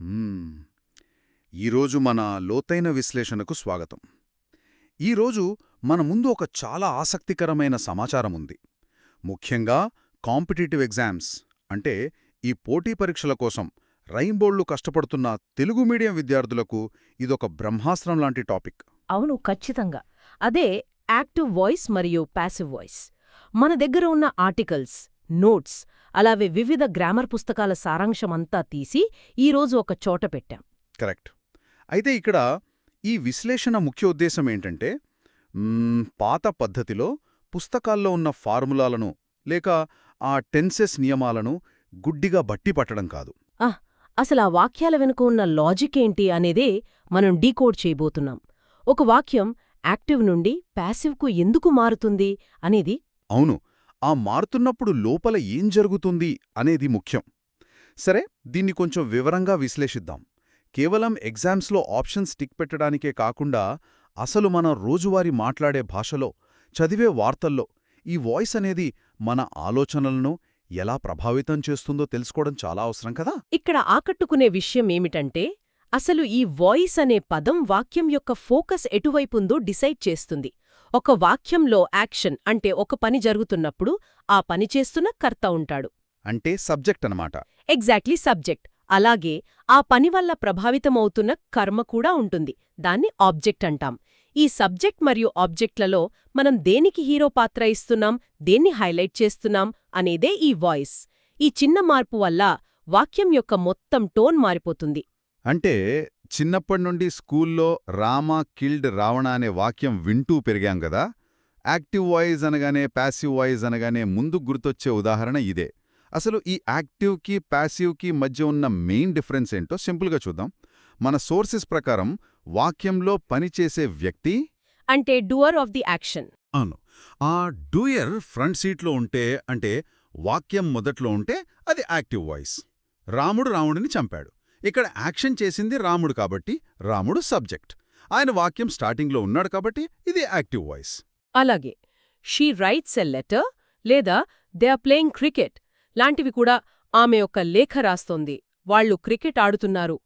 మ్మ్. ఈరోజు మన లోతైన విశ్లేషణకు స్వాగతం. ఈరోజు మన ముందు ఒక చాలా ఆసక్తికరమైన సమాచారం ఉంది. ముఖ్యంగా కాంపిటీటివ్ ఎగ్జామ్స్ అంటే ఈ పోటీ పరీక్షల కోసం రైంబోళ్లు కష్టపడుతున్న తెలుగు మీడియం విద్యార్థులకు ఇదొక బ్రహ్మాస్త్రం లాంటి టాపిక్. అవును, ఖచ్చితంగా. అదే యాక్టివ్ వాయిస్ మరియు ప్యాసివ్ వాయిస్. మన దగ్గర ఉన్న ఆర్టికల్స్, నోట్స్, అలాగే వివిధ గ్రామర్ పుస్తకాల సారాంశమంతా తీసి ఈరోజు ఒక చోట పెట్టాం. కరెక్ట్. అయితే ఇక్కడ ఈ విశ్లేషణ ముఖ్య ఉద్దేశం ఏంటంటే పాత పద్ధతిలో పుస్తకాల్లో ఉన్న ఫార్ములాలను లేక ఆ టెన్సెస్ నియమాలను గుడ్డిగా బట్టి పట్టడం కాదు. అసలు ఆ వాక్యాల వెనుక ఉన్న లాజిక్ ఏంటి అనేదే మనం డీకోడ్ చేయబోతున్నాం. ఒక వాక్యం యాక్టివ్ నుండి ప్యాసివ్కు ఎందుకు మారుతుంది అనేది. అవును, ఆ మారుతున్నప్పుడు లోపల ఏం జరుగుతుంది అనేది ముఖ్యం. సరే, దీన్ని కొంచెం వివరంగా విశ్లేషిద్దాం. కేవలం ఎగ్జామ్స్లో ఆప్షన్స్ టిక్ పెట్టడానికే కాకుండా అసలు మనం రోజువారీ మాట్లాడే భాషలో, చదివే వార్తల్లో ఈ వాయిస్ అనేది మన ఆలోచనలను ఎలా ప్రభావితం చేస్తుందో తెలుసుకోవడం చాలా అవసరం కదా. ఇక్కడ ఆకట్టుకునే విషయం ఏమిటంటే, అసలు ఈ వాయిస్ అనే పదం వాక్యం యొక్క ఫోకస్ ఎటువైపుందో డిసైడ్ చేస్తుంది. ఒక వాక్యంలో యాక్షన్ అంటే ఒక పని జరుగుతున్నప్పుడు ఆ పని చేస్తున్న కర్త ఉంటాడు. అంటే సబ్జెక్ట్ అన్నమాట. Exactly, subject. అలాగే ఆ పని వల్ల ప్రభావితమవుతున్న కర్మ కూడా ఉంటుంది. దాన్ని ఆబ్జెక్ట్ అంటాం. ఈ సబ్జెక్ట్ మరియు ఆబ్జెక్ట్లలో మనం దేనికి హీరో పాత్ర ఇస్తున్నాం, దేన్ని హైలైట్ చేస్తున్నాం అనేదే ఈ వాయిస్. ఈ చిన్న మార్పు వల్ల వాక్యం యొక్క మొత్తం టోన్ మారిపోతుంది. అంటే చిన్నప్పటి నుండి స్కూల్లో రామ కిల్డ్ రావణ అనే వాక్యం వింటూ పెరిగాం గదా. యాక్టివ్ వాయిస్ అనగానే ప్యాసివ్ వాయిస్ అనగానే ముందు గుర్తొచ్చే ఉదాహరణ ఇదే. అసలు ఈ యాక్టివ్కి ప్యాసివ్కి మధ్య ఉన్న మెయిన్ డిఫరెన్స్ ఏంటో సింపుల్గా చూద్దాం. మన సోర్సెస్ ప్రకారం వాక్యంలో పనిచేసే వ్యక్తి అంటే డూయర్ ఆఫ్ ది యాక్షన్. అవును, ఆ డూయర్ ఫ్రంట్ సీట్లో ఉంటే, అంటే వాక్యం మొదట్లో ఉంటే అది యాక్టివ్ వాయిస్. రాముడు రావణుని చంపాడు. ఇక్కడ యాక్షన్ చేసింది రాముడు కాబట్టి రాముడు సబ్జెక్ట్. ఆయన వాక్యం స్టార్టింగ్లో ఉన్నాడు కాబట్టి ఇది యాక్టివ్ వాయిస్. అలాగే షీ రైట్స్ ఎ లెటర్ లేదా దే ఆర్ ప్లేయింగ్ క్రికెట్ లాంటివి కూడా, ఆమె ఒక లేఖ రాస్తోంది, వాళ్లు క్రికెట్ ఆడుతున్నారు,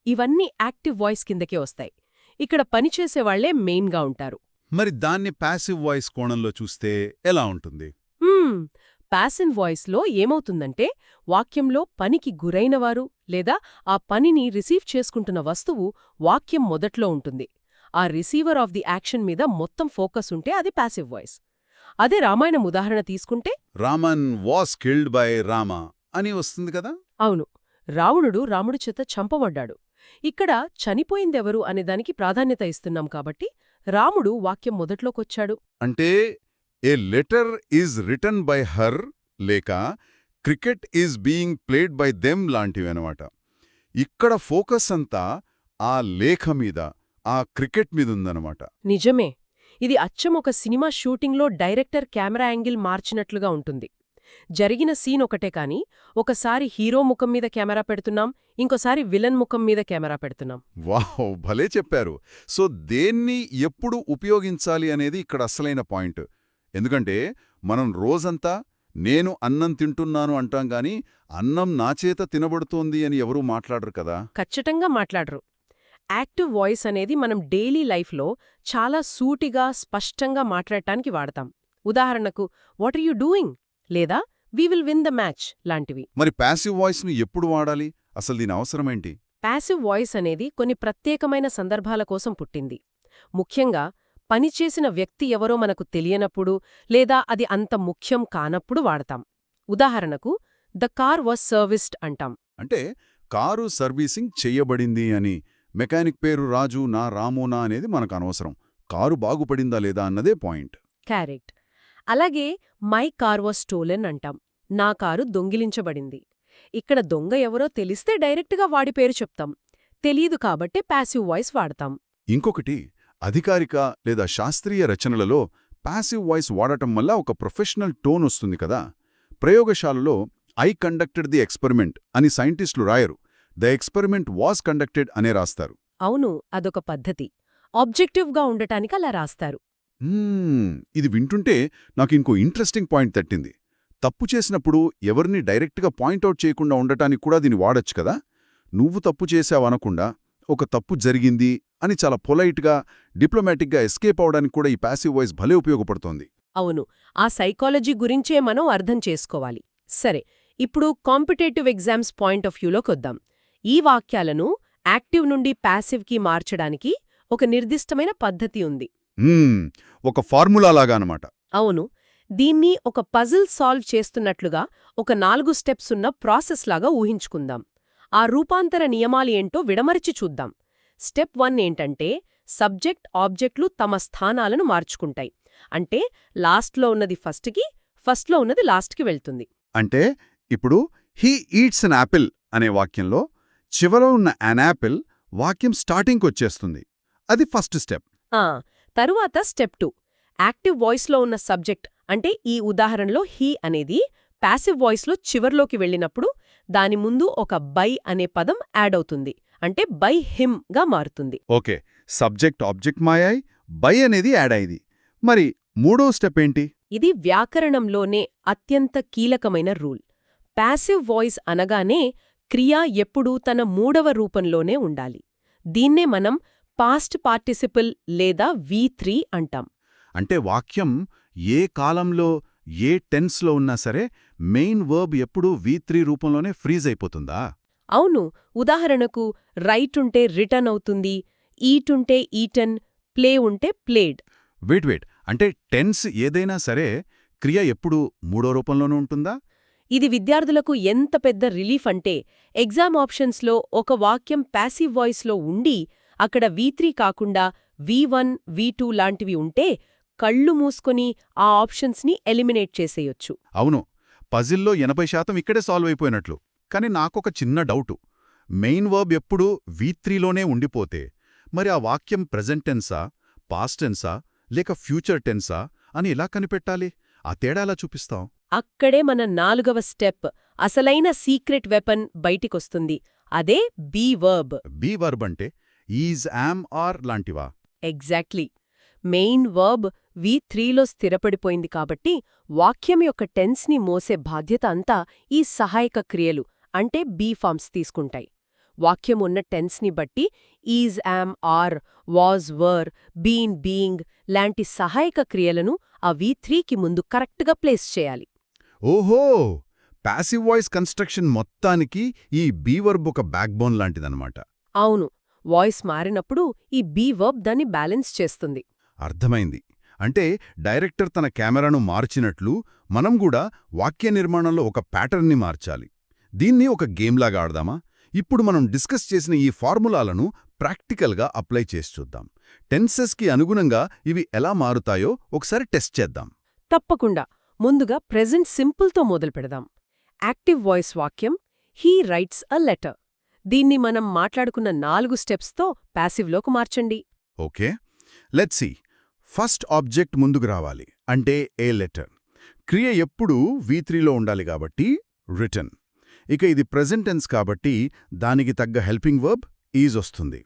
ఇవన్నీ యాక్టివ్ వాయిస్ కిందకే వస్తాయి. ఇక్కడ పనిచేసేవాళ్లే మెయిన్గా ఉంటారు. మరి దాన్ని ప్యాసివ్ వాయిస్ కోణంలో చూస్తే ఎలా ఉంటుంది? ప్యాసివ్ వాయిస్లో ఏమవుతుందంటే, వాక్యంలో పనికి గురైనవారు లేదా ఆ పనిని రిసీవ్ చేసుకుంటున్న వస్తువు వాక్యం మొదట్లో ఉంటుంది. ఆ రిసీవర్ ఆఫ్ ది యాక్షన్ మీద మొత్తం ఫోకస్ ఉంటే అది ప్యాసివ్ వాయిస్. అదే రామాయణం ఉదాహరణ తీసుకుంటే, Raman was killed by Rama అని వస్తుంది కదా. అవును, రావణుడు రాముడి చేత చంపబడ్డాడు. ఇక్కడ చనిపోయిందెవరు అనేదానికి ప్రాధాన్యత ఇస్తున్నాం కాబట్టి రాముడు వాక్యం మొదట్లోకొచ్చాడు. అంటే a letter is written by her లేక cricket is being played by them లాంటివన్నమాట. ఇక్కడ ఫోకస్ అంతా ఆ లేఖ మీద, ఆ క్రికెట్ మీదుందనమాట. నిజమే. ఇది అచ్చం ఒక సినిమా షూటింగ్లో డైరెక్టర్ కెమెరా యాంగిల్ మార్చినట్లుగా ఉంటుంది. జరిగిన సీన్ ఒకటే కాని ఒకసారి హీరో ముఖం మీద కెమెరా పెడుతున్నాం, ఇంకోసారి విలన్ ముఖం మీద కెమెరా పెడుతున్నాం. వావ్, భలే చెప్పారు. సో దేన్ని ఎప్పుడు ఉపయోగించాలి అనేది ఇక్కడ అసలైన పాయింట్. ఎందుకంటే మనం రోజంతా నేను అన్నం తింటున్నాను అంటాం గాని అన్నం నా చేత తినబడుతోంది అని ఎవరూ మాట్లాడరు కదా. ఖచ్చితంగా మాట్లాడరు. యాక్టివ్ వాయిస్ అనేది మనం డైలీ లైఫ్లో చాలా సూటిగా, స్పష్టంగా మాట్లాడటానికి వాడతాం. ఉదాహరణకు, వాట్ ఆర్ యూ డూయింగ్ లేదా we will win the match లాంటివి. మరి ప్యాసివ్ వాయిస్ను ఎప్పుడు వాడాలి? అసలు దీని అవసరమేంటి? ప్యాసివ్ వాయిస్ అనేది కొన్ని ప్రత్యేకమైన సందర్భాల కోసం పుట్టింది. ముఖ్యంగా పనిచేసిన వ్యక్తి ఎవరో మనకు తెలియనప్పుడు లేదా అది అంత ముఖ్యం కానప్పుడు వాడతాం. ఉదాహరణకు, ద కార్ వాజ్ సర్వీస్డ్ అంటాం. అంటే కారు సర్వీసింగ్ చెయ్యబడింది అని. మెకానిక్ పేరు రాజు, నా రామోనా అనేది మనకు అనవసరం. కారు బాగుపడిందా లేదా అన్నదే పాయింట్. క్యారెక్ట్. అలాగే మై కార్ వాజ్ స్టోలెన్ అంటాం. నా కారు దొంగిలించబడింది. ఇక్కడ దొంగ ఎవరో తెలిస్తే డైరెక్ట్గా వాడి పేరు చెప్తాం. తెలీదు కాబట్టే ప్యాసివ్ వాయిస్ వాడతాం. ఇంకొకటి, అధికారిక లేదా శాస్త్రీయ రచనలలో ప్యాసివ్ వాయిస్ వాడటం వల్ల ఒక ప్రొఫెషనల్ టోన్ వస్తుంది కదా. ప్రయోగశాలలో ఐ కండక్టెడ్ ది ఎక్స్పెరిమెంట్ అని సైంటిస్టులు రాయరు, ద ఎక్స్పెరిమెంట్ వాజ్ కండక్టెడ్ అనే రాస్తారు. అవును, అదొక పద్ధతి. ఆబ్జెక్టివ్గా ఉండటానికి అలా రాస్తారు. ఇది వింటుంటే నాకింకో ఇంట్రెస్టింగ్ పాయింట్ తట్టింది. తప్పు చేసినప్పుడు ఎవరిని డైరెక్ట్గా పాయింట్అవుట్ చేయకుండా ఉండటానికి కూడా దీన్ని వాడొచ్చు కదా. నువ్వు తప్పు చేశావనకుండా ఒక తప్పు జరిగింది అని చాలా పొలైట్గా డిప్లొమాటిక్గా ఎస్కేప్ అవడానికి కూడా ఈ ప్యాసివ్ వాయిస్ భలే ఉపయోగపడుతోంది. అవును, ఆ సైకాలజీ గురించే మనం అర్థం చేసుకోవాలి. సరే, ఇప్పుడు కాంపిటేటివ్ ఎగ్జామ్స్ పాయింట్ ఆఫ్ వ్యూలోకొద్దాం. ఈ వాక్యాలను యాక్టివ్ నుండి ప్యాసివ్కి మార్చడానికి ఒక నిర్దిష్టమైన పద్ధతి ఉంది. ఒక ఫార్ములా లాగా అనమాట. అవును, దీన్ని ఒక పజిల్ సాల్వ్ చేస్తున్నట్లుగా ఒక 4 స్టెప్స్ ఉన్న ప్రాసెస్ లాగా ఊహించుకుందాం. ఆ రూపాంతర నియమాలు ఏంటో విడమరిచి చూద్దాం. స్టెప్ 1 ఏంటంటే సబ్జెక్ట్ ఆబ్జెక్ట్లు తమ స్థానాలను మార్చుకుంటాయి. అంటే లాస్ట్లో ఉన్నది ఫస్ట్కి, ఫస్ట్లో ఉన్నది లాస్ట్కి వెళ్తుంది. అంటే ఇప్పుడు హీ ఈట్స్ అన్ యాపిల్ అనే వాక్యంలో చివరలో ఉన్న అన్ యాపిల్ వాక్యం స్టార్టింగ్కొచ్చేస్తుంది. అది ఫస్ట్ స్టెప్. తరువాత స్టెప్ 2, యాక్టివ్ వాయిస్లో ఉన్న సబ్జెక్ట్ అంటే ఈ ఉదాహరణలో హీ అనేది ప్యాసివ్ వాయిస్లో చివర్లోకి వెళ్ళినప్పుడు దాని ముందు ఒక బై అనే పదం యాడ్ అవుతుంది. అంటే బై హిమ్ గా మారుతుంది. ఓకే, సబ్జెక్ట్ ఆబ్జెక్ట్ మాయాయి, బై అనేది యాడ్ అయింది. మరి మూడో స్టెప్ ఏంటి? ఇది వ్యాకరణంలోనే అత్యంత కీలకమైన రూల్. ప్యాసివ్ వాయిస్ అనగానే క్రియ ఎప్పుడూ తన మూడవ రూపంలోనే ఉండాలి. దీన్నే మనం పాస్ట్ పార్టిసిపుల్ లేదా V3 అంటాం. అంటే వాక్యం ఏ కాలంలో ఏ టెన్స్లో ఉన్నా సరే మెయిన్ వర్బ్ ఎప్పుడూ V3 రూపంలోనే ఫ్రీజ్ అయిపోతుందా? అవును, ఉదాహరణకు రైట్ ఉంటే రిటర్న్ అవుతుంది, ఈట్ ఉంటే ఈటన్, ప్లే ఉంటే ప్లేడ్. వెయిట్, అంటే టెన్స్ ఏదైనా సరే క్రియ ఎప్పుడూ మూడో రూపంలోనూ ఉంటుందా? ఇది విద్యార్థులకు ఎంత పెద్ద రిలీఫ్ అంటే ఎగ్జామ్ ఆప్షన్స్లో ఒక వాక్యం ప్యాసివ్ వాయిస్లో ఉండి అక్కడ V3 కాకుండా V1, V2 లాంటివి ఉంటే కళ్ళు మూసుకొని ఆ ఆప్షన్స్ని ఎలిమినేట్ చేసేయొచ్చు. అవును, పజిల్లో 80% ఇక్కడే సాల్వ్ అయిపోయినట్లు. కానీ నాకొక చిన్న డౌటు. మెయిన్ వర్బ్ ఎప్పుడూ V3లోనే ఉండిపోతే మరి ఆ వాక్యం ప్రెజెంట్ టెన్సా, పాస్ట్ టెన్సా లేక ఫ్యూచర్ టెన్సా అని ఎలా కనిపెట్టాలి? ఆ తేడా ఎలా చూపిస్తాం? అక్కడే మన 4వ స్టెప్, అసలైన సీక్రెట్ వెపన్ బయటికొస్తుంది. అదే బీ వర్బ్. బీ వర్బ్ అంటే ఈజ్, యామ్, ఆర్ లాంటివా? ఎగ్జాక్ట్లీ. మెయిన్ వర్బ్ V3లో స్థిరపడిపోయింది కాబట్టి వాక్యం యొక్క టెన్స్ని మోసే బాధ్యత అంతా ఈ సహాయక క్రియలు అంటే బీ ఫార్మ్స్ తీసుకుంటాయి. వాక్యం ఉన్న టెన్స్ని బట్టి is, am, are, was, were, been, being లాంటి సహాయక క్రియలను ఆ V3కి ముందు కరెక్ట్గా ప్లేస్ చేయాలి. ఓహో, ప్యాసివ్ వాయిస్ కన్స్ట్రక్షన్ మొత్తానికి ఈ బీ వర్బ్ ఒక బ్యాక్బోన్ లాంటిదన్నమాట. అవును, వాయిస్ మారినప్పుడు ఈ బీ వర్బ్ దాన్ని బ్యాలెన్స్ చేస్తుంది. అర్థమైంది. అంటే డైరెక్టర్ తన కెమెరాను మార్చినట్లు మనం కూడా వాక్య నిర్మాణంలో ఒక ప్యాటర్న్ని మార్చాలి. దీన్ని ఒక గేమ్లాగా ఆడదామా? ఇప్పుడు మనం డిస్కస్ చేసిన ఈ ఫార్ములాలను ప్రాక్టికల్గా అప్లై చేసి చూద్దాం. టెన్సెస్కి అనుగుణంగా ఇవి ఎలా మారుతాయో ఒకసారి టెస్ట్ చేద్దాం. తప్పకుండా. ముందుగా ప్రెజెంట్ సింపుల్తో మొదలుపెడదాం. యాక్టివ్ వాయిస్ వాక్యం హీ రైట్స్ అ లెటర్. దీన్ని మనం మాట్లాడుకున్న 4 స్టెప్స్తో ప్యాసివ్లోకి మార్చండి. Okay, let's see. First object ముందుకు రావాలి, అంటే ఏ లెటర్. క్రియ ఎప్పుడూ V3లో ఉండాలి కాబట్టి రిటన్. ఇక ఇది ప్రెజెంట్ టెన్స్ కాబట్టి దానికి తగ్గ హెల్పింగ్ వర్బ్ ఈజ్ వస్తుంది.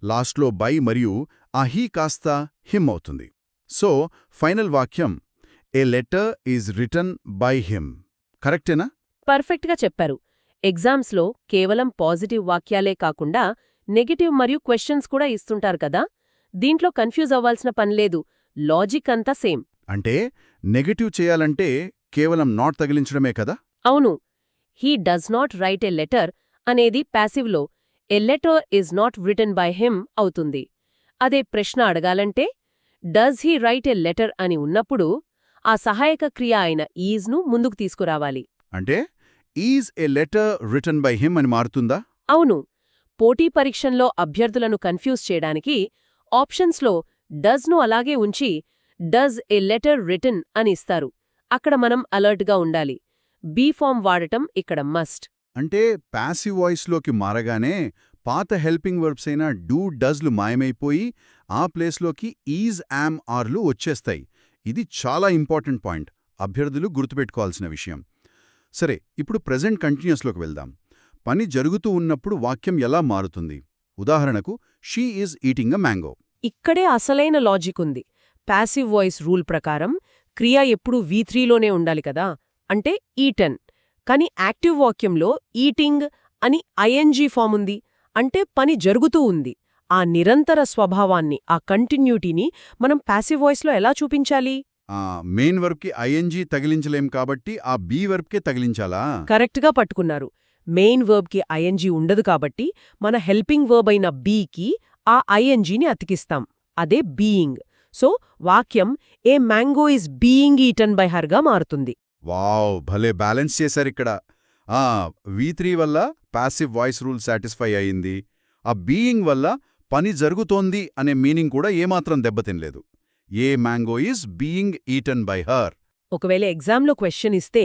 లాస్ట్లో బై మరియు ఆ హీ కాస్త హిమ్ అవుతుంది. సో ఫైనల్ వాక్యం a letter is written by him. కరెక్టేనా? పర్ఫెక్ట్గా చెప్పారు. ఎగ్జామ్స్లో కేవలం పాజిటివ్ వాక్యాలే కాకుండా నెగటివ్ మరియు క్వశ్చన్స్ కూడా ఇస్తుంటారు కదా, దీంట్లో కన్ఫ్యూజ్ అవ్వాల్సిన పనిలేదు. లాజిక్ అంతా సేమ్. అంటే నెగటివ్ చేయాలంటే కేవలం నాట్ తగిలించడమే కదా? అవును. He does not write a letter అనేది ప్యాసివ్లో a letter is not written by him అవుతుంది. అదే ప్రశ్న అడగాలంటే does he write a letter అని ఉన్నప్పుడు ఆ సహాయక క్రియ అయిన ఈజ్ను ముందుకు తీసుకురావాలి. అంటే is a letter return by him అని మారుతుందా? అవును. పోటీ పరీక్షల్లో అభ్యర్థులను కన్ఫ్యూజ్ చేయడానికి ఆప్షన్స్లో డస్ను అలాగే ఉంచి డస్ ఎ లెటర్ రిటన్ అని ఇస్తారు. అక్కడ మనం అలర్ట్గా ఉండాలి. బీ ఫామ్ వాడటం ఇక్కడ మస్ట్. అంటే ప్యాసివ్ వాయిస్లోకి మారగానే పాత హెల్పింగ్ వర్బ్స్ అయిన డూ, డస్లు మాయమైపోయి ఆ ప్లేస్లోకి ఈజ్, యామ్, ఆర్లు వచ్చేస్తాయి. ఇది చాలా ఇంపార్టెంట్ పాయింట్, అభ్యర్థులు గుర్తుపెట్టుకోవాల్సిన విషయం. సరే, ఇప్పుడు ప్రెజెంట్ కంటిన్యూస్లోకి వెళ్దాం. పని జరుగుతూ ఉన్నప్పుడు వాక్యం ఎలా మారుతుంది? ఉదాహరణకు she is eating a mango. ఇక్కడే అసలైన లాజిక్ ఉంది. ప్యాసివ్ వాయిస్ రూల్ ప్రకారం క్రియ ఎప్పుడూ V3లోనే ఉండాలి కదా, అంటే ఈటన్. కాని యాక్టివ్ వాక్యంలో ఈటింగ్ అని ఐఎన్జీ ఫామ్ ఉంది. అంటే పని జరుగుతూ ఉంది. ఆ నిరంతర స్వభావాన్ని, ఆ కంటిన్యూటీని మనం ప్యాసివ్ వాయిస్లో ఎలా చూపించాలి? మెయిన్ వర్బ్కి ఐఎన్జీ తగిలించలేం కాబట్టి ఆ బీ వర్బ్కే తగిలించాలా? కరెక్ట్గా పట్టుకున్నారు. మెయిన్ వర్బ్కి ఐఎన్జీ ఉండదు కాబట్టి మన హెల్పింగ్ వర్బ్ అయిన బీకి ఆ ఐఎన్జీని అతికిస్తాం. అదే బీయింగ్. సో వాక్యం a mango is being eaten by హర్గా మారుతుంది. వావ్, భలే బ్యాలెన్స్ చేశారిక్కడ. V3 వల్ల పాసివ్ వాయిస్ రూల్ సాటిస్ఫై అయింది. ఆ బీయింగ్ వల్ల పని జరుగుతోంది అనే మీనింగ్ కూడా ఏమాత్రం దెబ్బతినలేదు. A mango is being eaten by her. ఒకవేళ ఎగ్జామ్లో క్వశ్చన్ ఇస్తే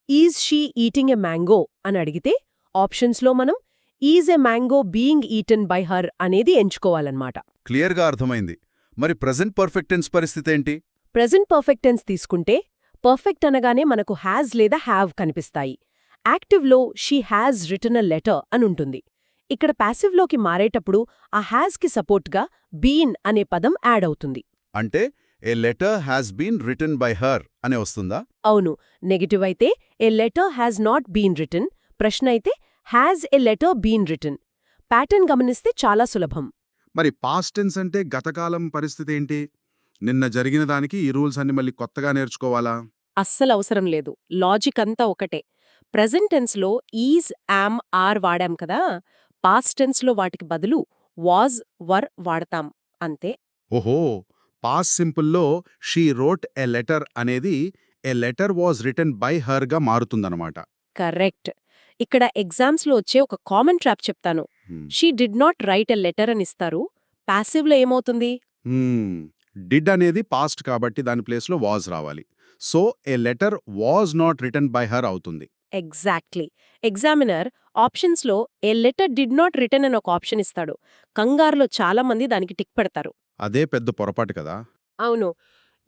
is she eating a mango అని అడిగితే ఆప్షన్స్లో మనం is a mango being eaten by her అనేది ఎంచుకోవాలన్నమాట. క్లియర్గా అర్థమైంది. మరి ప్రెజెంట్ పర్ఫెక్ట్ టెన్స్ పరిస్థితేంటి? ప్రెజెంట్ పర్ఫెక్ట్ టెన్స్ తీసుకుంటే పర్ఫెక్ట్ అనగానే మనకు హ్యాజ్ లేదా హ్యావ్ కనిపిస్తాయి. యాక్టివ్లో she has written a letter అనుంటుంది. ఇక్కడ ప్యాసివ్లోకి మారేటప్పుడు ఆ హ్యాజ్కి సపోర్ట్గా బీన్ అనే పదం యాడ్ అవుతుంది. అంటే a letter has been written by her అనే వస్తుందా? అవును. నెగటివ్ అయితే a letter has not been written, ప్రశ్న అయితే has a letter been written. Pattern గమనిస్తే చాలా సులభం. మరి పాస్ట్ టెన్స్ అంటే గతకాలం పరిస్థితి ఏంటి? నిన్న జరిగిన దానికి ఈ రూల్స్ అన్ని మళ్ళీ కొత్తగా నేర్చుకోవాలా? అస్సలు అవసరం లేదు. లాజిక్ అంతా ఒకటే. ప్రెజెంట్ టెన్స్లో ఈజ్, యామ్, ఆర్ వాడాం కదా, పాస్ట్ టెన్స్లో వాటికి బదులు వాజ్, వర్ వాడతాం అంతే. ఓహో, పాస్ట్ సింపుల్లో షీ రోట్ ఎ లెటర్ అనేది a letter was written by her గా మారుతుందన్నమాట. కరెక్ట్. ఇక్కడ ఎగ్జామ్స్లో వచ్చే ఒక కామన్ ట్రాప్ చెప్తాను. She did not write a letter అని ఇస్తారు. ప్యాసివ్లో ఏమవుతుంది? డిడ్ అనేది పాస్ట్ కాబట్టి దాని ప్లేస్లో వాజ్ రావాలి. So A letter was not written by her అవుతుంది. ఎగ్జాక్ట్లీ. ఎగ్జామినర్ ఆప్షన్స్లో ఏ లెటర్ డిడ్ నాట్ రిటన్ అని ఒక ఆప్షన్ ఇస్తాడు. కంగారులో చాలా మంది దానికి టిక్ పెడతారు. అదే పెద్ద పొరపాటు కదా. అవును.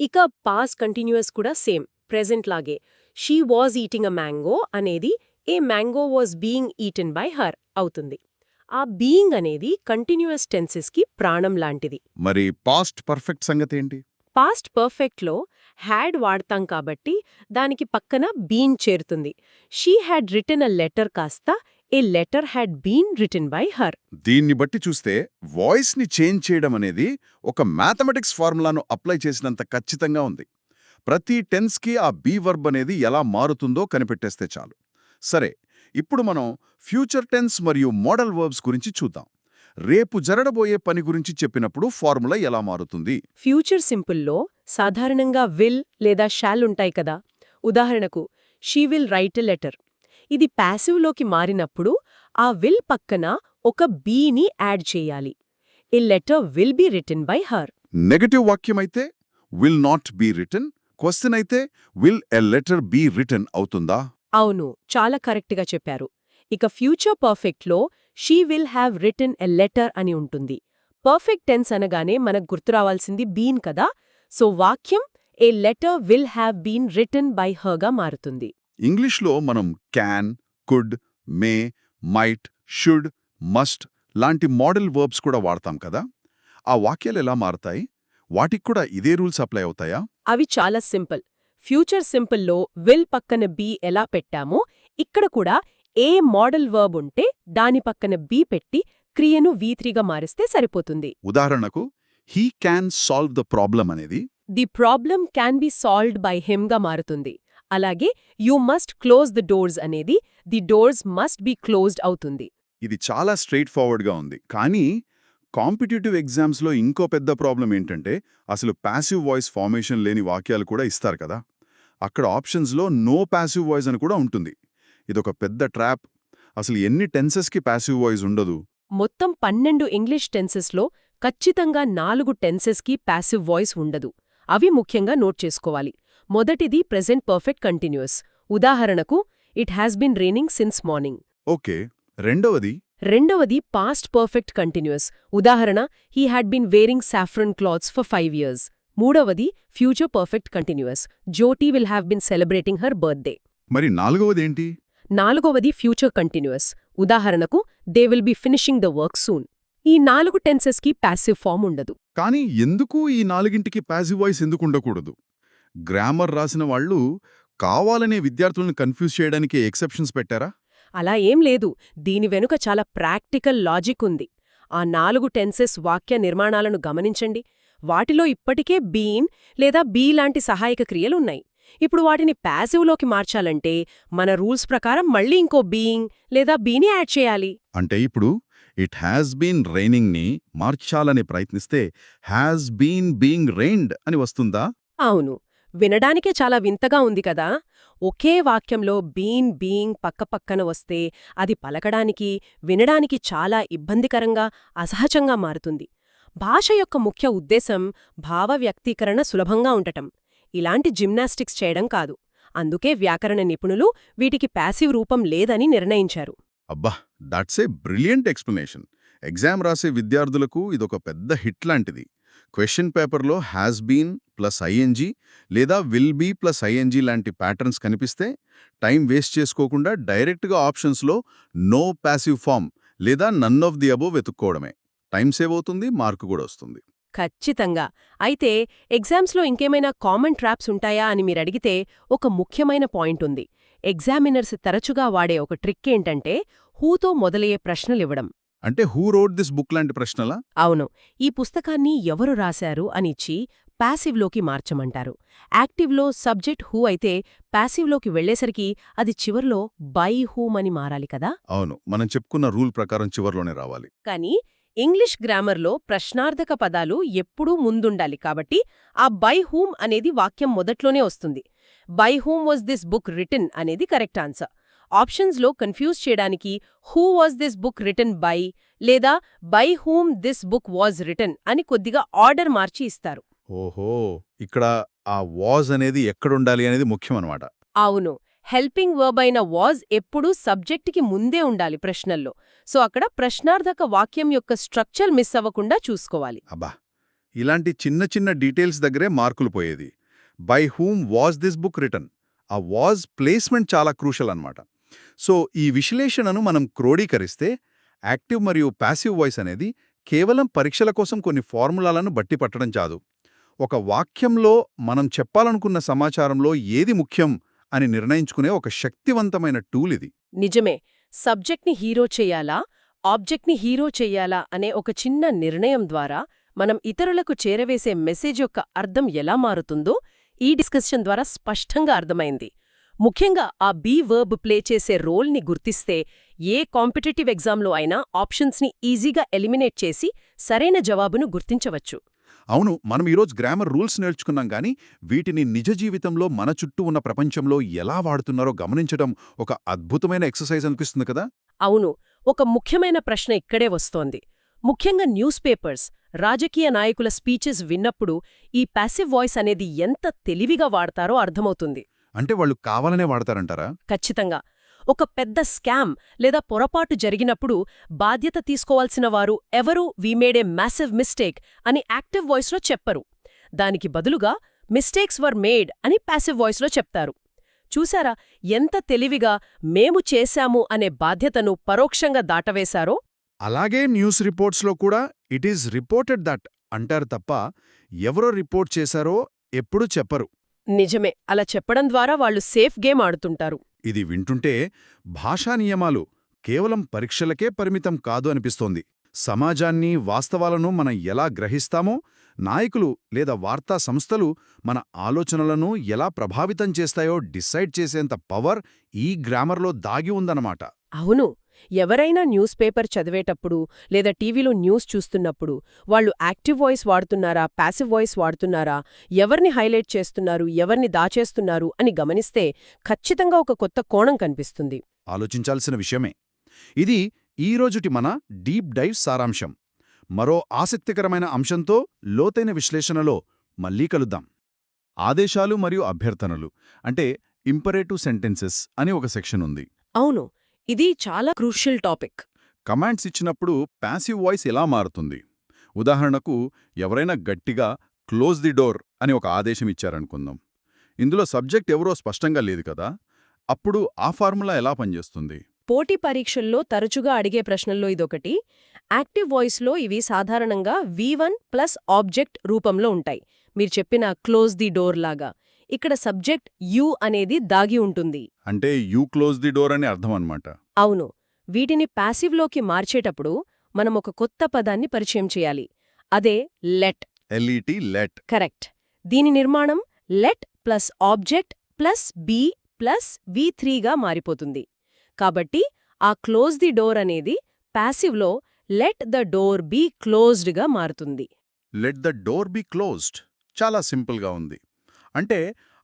ఇక పాస్ కంటిన్యూయస్ కూడా సేమ్, ప్రెజెంట్ లాగే. She was eating a mango అనేది a mango was being eaten by her అవుతుంది. ఆ బీయింగ్ అనేది కంటిన్యూయస్ టెన్సెస్కి ప్రాణం లాంటిది. మరి పాస్ట్ పర్ఫెక్ట్ సంగతి ఏంటి? పాస్ట్ పర్ఫెక్ట్లో హ్యాడ్ వాడతాం కాబట్టి దానికి పక్కన బీన్ చేరుతుంది. She had written a letter కాస్త a letter had been written by her. దీన్ని బట్టి చూస్తే వాయిస్ ని చేంజ్ చేయడం అనేది ఒక మ్యాథమెటిక్స్ ఫార్ములాను అప్లై చేసినంత ఖచ్చితంగా ఉంది. ప్రతి టెన్స్కి ఆ బీ వర్బ్ అనేది ఎలా మారుతుందో కనిపెట్టేస్తే చాలు. సరే, ఇప్పుడు మనం ఫ్యూచర్ టెన్స్ మరియు మోడల్ వర్బ్స్ గురించి చూద్దాం. రేపు జరగబోయే పని గురించి చెప్పినప్పుడు ఫార్ములా ఎలా మారుతుంది? ఫ్యూచర్ సింపుల్లో సాధారణంగా విల్ లేదా షాల్ ఉంటాయి కదా. ఉదాహరణకు she will write a letter. ఇది ప్యాసివ్లోకి మారినప్పుడు ఆ విల్ పక్కన ఒక బీని యాడ్ చేయాలి. A letter will be written by her. Negative వాక్యమైతే will not be written, question అయితే will a letter be written అవుతుందా? అవును, చాలా కరెక్ట్గా చెప్పారు. ఇక ఫ్యూచర్ పర్ఫెక్ట్లో she will have written a letter అని ఉంటుంది. పర్ఫెక్ట్ టెన్స్ అనగానే మనకు గుర్తురావాల్సింది బీన్ కదా. సో వాక్యం a letter will have been written by హర్గా మారుతుంది. ఇంగ్లీష్లో మనం can, could, may, might, should, must లాంటి మోడల్ వర్బ్స్ కూడా వాడతాం కదా. ఆ వాక్యాలు ఎలా మారతాయి? వాటికి కూడా ఇదే రూల్స్ అప్లై అవుతాయా? అవి చాలా సింపుల్. ఫ్యూచర్ సింపుల్లో విల్ పక్కన బీ ఎలా పెట్టామో ఇక్కడ కూడా ఏ మోడల్ వర్బ్ ఉంటే దాని పక్కన బీ పెట్టి క్రియను V3గా మారిస్తే సరిపోతుంది. ఉదాహరణకు he can solve the problem అనేది the problem can be solved by హిమ్గా మారుతుంది. అలాగే you must close the doors అనేది the doors must be closed అవుతుంది. ఇది చాలా స్ట్రెయిట్ ఫార్వర్డ్గా ఉంది. కానీ కాంపిటేటివ్ ఎగ్జామ్స్లో ఇంకో పెద్ద ప్రాబ్లం ఏంటంటే అసలు పాసివ్ వాయిస్ ఫార్మేషన్ లేని వాక్యాలు కూడా ఇస్తారు కదా. అక్కడ ఆప్షన్స్లో నో పాసివ్ వాయిస్ అని కూడా ఉంటుంది. ఇదొక పెద్ద ట్రాప్. అసలు ఎన్ని టెన్సెస్కి పాసివ్ వాయిస్ ఉండదు? మొత్తం 12 ఇంగ్లీష్ టెన్సెస్లో ఖచ్చితంగా 4 టెన్సెస్కి పాసివ్ వాయిస్ ఉండదు. అవి ముఖ్యంగా నోట్ చేసుకోవాలి. మొదటిది ప్రెజెంట్ పర్ఫెక్ట్ కంటిన్యూయస్. ఉదాహరణకు it has been raining since morning. Okay. రెండవది పాస్ట్ పర్ఫెక్ట్ కంటిన్యూయస్. ఉదాహరణ he had been wearing saffron clothes for 5 years. మూడవది future perfect continuous. Jyoti will have been celebrating her birthday. మరి నాలుగవదేంటి? నాలుగవది future continuous. ఉదాహరణకు they will be finishing the work soon. ఈ 4 టెన్సెస్కి passive form ఉండదు. కానీ ఎందుకు ఈ నాలుగింటికి పాసివ్ వాయిస్ ఎందుకు ఉండకూడదు? గ్రామర్ రాసిన వాళ్ళు కావాలనే విద్యార్థులను కన్ఫ్యూజ్ చేయడానికి ఎక్సెప్షన్స్ పెట్టారా? అలా ఏం లేదు. దీని వెనుక చాలా ప్రాక్టికల్ లాజిక్ ఉంది. ఆ 4 టెన్సెస్ వాక్య నిర్మాణాలను గమనించండి. వాటిలో ఇప్పటికే బీన్ లేదా బీ లాంటి సహాయక క్రియలున్నాయి. ఇప్పుడు వాటిని ప్యాసివ్లోకి మార్చాలంటే మన రూల్స్ ప్రకారం మళ్ళీ ఇంకో బీయింగ్ లేదా బీని యాడ్ చేయాలి. అంటే ఇప్పుడు ఇట్ హ్యాస్ బీన్ రైనింగ్ని మార్చాలని ప్రయత్నిస్తే హ్యాస్ బీన్ బీయింగ్ రెయిన్డ్ అని వస్తుందా? అవును. వినడానికే చాలా వింతగా ఉంది కదా. ఒకే వాక్యంలో బీన్ బీయింగ్ పక్కపక్కన వస్తే అది పలకడానికి, వినడానికి చాలా ఇబ్బందికరంగా, అసహజంగా మారుతుంది. భాష యొక్క ముఖ్య ఉద్దేశం భావ వ్యక్తీకరణ సులభంగా ఉండటం, ఇలాంటి జిమ్నాస్టిక్స్ చేయడం కాదు. అందుకే వ్యాకరణ నిపుణులు వీటికి ప్యాసివ్ రూపం లేదని నిర్ణయించారు. అబ్బా, that's a brilliant explanation. Exam రాసే విద్యార్థులకు ఇదొక పెద్ద హిట్ లాంటిది. క్వశ్చన్ పేపర్లో హ్యాస్ బీన్ ప్లస్ ఐఎన్జీ లేదా విల్ బీ ప్లస్ ఐఎన్జీ లాంటి ప్యాటర్న్స్ కనిపిస్తే టైం వేస్ట్ చేసుకోకుండా డైరెక్ట్గా ఆప్షన్స్లో నో ప్యాసివ్ ఫామ్ లేదా నన్ ఆఫ్ ది అబోవ్ వెతుక్కోవడమే. టైం సేవ్ అవుతుంది, మార్కు కూడా వస్తుంది. ఖచ్చితంగా. అయితే ఎగ్జామ్స్లో ఇంకేమైనా కామన్ ట్రాప్స్ ఉంటాయా అని మీరడిగితే ఒక ముఖ్యమైన పాయింట్ ఉంది. ఎగ్జామినర్స్ తరచుగా వాడే ఒక ట్రిక్ ఏంటంటే హూతో మొదలయ్యే ప్రశ్నలివ్వడం. అంటే హూ రోడ్ దిస్ బుక్ లాంటి ప్రశ్నలా? అవును. ఈ పుస్తకాన్ని ఎవరు రాశారు అనిచ్చి ప్యాసివ్లోకి మార్చమంటారు. యాక్టివ్లో సబ్జెక్ట్ హూ అయితే ప్యాసివ్లోకి వెళ్లేసరికి అది చివర్లో బై హూమ్ అని మారాలి కదా. అవును, మనం చెప్పుకున్న రూల్ ప్రకారం చివర్లోనే రావాలి. కానీ ఇంగ్లీష్ గ్రామర్లో ప్రశ్నార్థక పదాలు ఎప్పుడూ ముందుండాలి కాబట్టి ఆ బై హూమ్ అనేది వాక్యం మొదట్లోనే వస్తుంది. By whom was this book written అనేది కరెక్ట్ ఆన్సర్. ఆప్షన్స్లో కన్ఫ్యూజ్ చేయడానికి who was this book written by లేదా by whom this book was written అని కొద్దిగా ఆర్డర్ మార్చి ఇస్తారు. ఓహో, ఇక్కడ ఆ వాజ్ అనేది ఎక్కడుండాలి అనేది ముఖ్యమన్నమాట. అవును. హెల్పింగ్ వర్బ్ అయిన వాజ్ ఎప్పుడూ సబ్జెక్ట్కి ముందే ఉండాలి ప్రశ్నల్లో. సో అక్కడ ప్రశ్నార్థక వాక్యం యొక్క స్ట్రక్చర్ మిస్ అవ్వకుండా చూసుకోవాలి. అబ్బా, ఇలాంటి చిన్న చిన్న డీటెయిల్స్ దగ్గరే మార్కులు పోయేది. By whom was this book written, ఆ వాజ్ ప్లేస్మెంట్ చాలా క్రూషల్ అన్నమాట. సో ఈ విశ్లేషణను మనం క్రోడీకరిస్తే యాక్టివ్ మరియు ప్యాసివ్ వాయిస్ అనేది కేవలం పరీక్షల కోసం కొన్ని ఫార్ములాలను బట్టి పట్టడం కాదు. ఒక వాక్యంలో మనం చెప్పాలనుకున్న సమాచారంలో ఏది ముఖ్యం అని నిర్ణయించుకునే ఒక శక్తివంతమైన టూల్ ఇది. నిజమే. సబ్జెక్ట్ని హీరో చెయ్యాలా, ఆబ్జెక్ట్ని హీరో చెయ్యాలా అనే ఒక చిన్న నిర్ణయం ద్వారా మనం ఇతరులకు చేరవేసే మెసేజ్ యొక్క అర్థం ఎలా మారుతుందో ఈ డిస్కషన్ ద్వారా స్పష్టంగా అర్థమైంది. ముఖ్యంగా ఆ బీ వర్బ్ ప్లే చేసే రోల్ని గుర్తిస్తే ఏ కాంపిటేటివ్ ఎగ్జామ్లో అయినా ఆప్షన్స్ని ఈజీగా ఎలిమినేట్ చేసి సరైన జవాబును గుర్తించవచ్చు. అవును, మనం ఈరోజు గ్రామర్ రూల్స్ నేర్చుకున్నాం కానీ వీటిని నిజ జీవితంలో మన చుట్టూ ఉన్న ప్రపంచంలో ఎలా వాడుతున్నారో గమనించడం ఒక అద్భుతమైన ఎక్సర్సైజ్ అనిపిస్తుంది కదా. అవును. ఒక ముఖ్యమైన ప్రశ్న ఇక్కడే వస్తోంది. ముఖ్యంగా న్యూస్ పేపర్స్, రాజకీయ నాయకుల స్పీచెస్ విన్నప్పుడు ఈ ప్యాసివ్ వాయిస్ అనేది ఎంత తెలివిగా వాడతారో అర్థమవుతుంది. అంటే వాళ్ళు కావాలనే వాడతారంటారా? ఖచ్చితంగా. ఒక పెద్ద స్కామ్ లేదా పొరపాటు జరిగినప్పుడు బాధ్యత తీసుకోవాల్సిన వారు ఎవరు we made a massive mistake అని యాక్టివ్ వాయిస్లో చెప్పరు. దానికి బదులుగా మిస్టేక్స్ వర్ మేడ్ అని ప్యాసివ్ వాయిస్లో చెప్తారు. చూశారా ఎంత తెలివిగా మేము చేశాము అనే బాధ్యతను పరోక్షంగా దాటవేశారో? అలాగే న్యూస్ రిపోర్ట్స్లో కూడా ఇట్ ఈజ్ రిపోర్టెడ్ దట్ అంటారు తప్ప ఎవరో రిపోర్ట్ చేశారో ఎప్పుడూ చెప్పరు. నిజమే. అలా చెప్పడం ద్వారా వాళ్ళు సేఫ్ గేమ్ ఆడుతుంటారు. ఇది వింటుంటే భాషా నియమాలు కేవలం పరీక్షలకే పరిమితం కాదు అనిపిస్తోంది. సమాజాన్ని, వాస్తవాలను మనం ఎలా గ్రహిస్తామో, నాయకులు లేదా వార్తా సంస్థలు మన ఆలోచనలను ఎలా ప్రభావితం చేస్తాయో డిసైడ్ చేసేంత పవర్ ఈ గ్రామర్లో దాగి ఉందన్నమాట. అవును. ఎవరైనా న్యూస్ పేపర్ చదివేటప్పుడు లేదా టీవీలో న్యూస్ చూస్తున్నప్పుడు వాళ్ళు యాక్టివ్ వాయిస్ వాడుతున్నారా, ప్యాసివ్ వాయిస్ వాడుతున్నారా, ఎవరిని హైలైట్ చేస్తున్నారు, ఎవరిని దాచేస్తున్నారు అని గమనిస్తే ఖచ్చితంగా ఒక కొత్త కోణం కనిపిస్తుంది. ఆలోచించాల్సిన విషయమే. ఇది ఈరోజుటి మన డీప్ డైవ్ సారాంశం. మరో ఆసక్తికరమైన అంశంతో లోతైన విశ్లేషణలో మళ్ళీ కలుద్దాం. ఆదేశాలు మరియు అభ్యర్థనలు అంటే ఇంపరేటివ్ సెంటెన్సెస్ అని ఒక సెక్షన్ ఉంది. అవును. ఇది చాలా క్రూషియల్ టాపిక్. కమాండ్స్ ఇచ్చినప్పుడు ప్యాసివ్ వాయిస్ ఎలా మారుతుంది? ఉదాహరణకు ఎవరైనా గట్టిగా క్లోజ్ ది డోర్ అని ఒక ఆదేశం ఇచ్చారనుకుందాం. ఇందులో సబ్జెక్ట్ ఎవరో స్పష్టంగా లేదు కదా. అప్పుడు ఆ ఫార్ములా ఎలా పనిచేస్తుంది? పోటీ పరీక్షల్లో తరచుగా అడిగే ప్రశ్నల్లో ఇదొకటి. యాక్టివ్ వాయిస్లో ఇవి సాధారణంగా V1 ప్లస్ ఆబ్జెక్ట్ రూపంలో ఉంటాయి. మీరు చెప్పిన క్లోజ్ ది డోర్ లాగా. ఇక్కడ సబ్జెక్ట్ యు అనేది దాగి ఉంటుంది. అంటే యూ క్లోజ్ ది డోర్ అని అర్థం అన్నమాట. అవును. వీటిని ప్యాసివ్లోకి మార్చేటప్పుడు మనం ఒక కొత్త పదాన్ని పరిచయం చేయాలి. అదే లెట్. LET let. కరెక్ట్. దీని నిర్మాణం let plus object plus be plus V3గా మారిపోతుంది. కాబట్టి ఆ క్లోజ్ ది డోర్ అనేది ప్యాసివ్లో లెట్ ద డోర్ బీ క్లోజ్డ్గా మారుతుంది. Let the door be closed. చాలా సింపుల్గా ఉంది. అంటే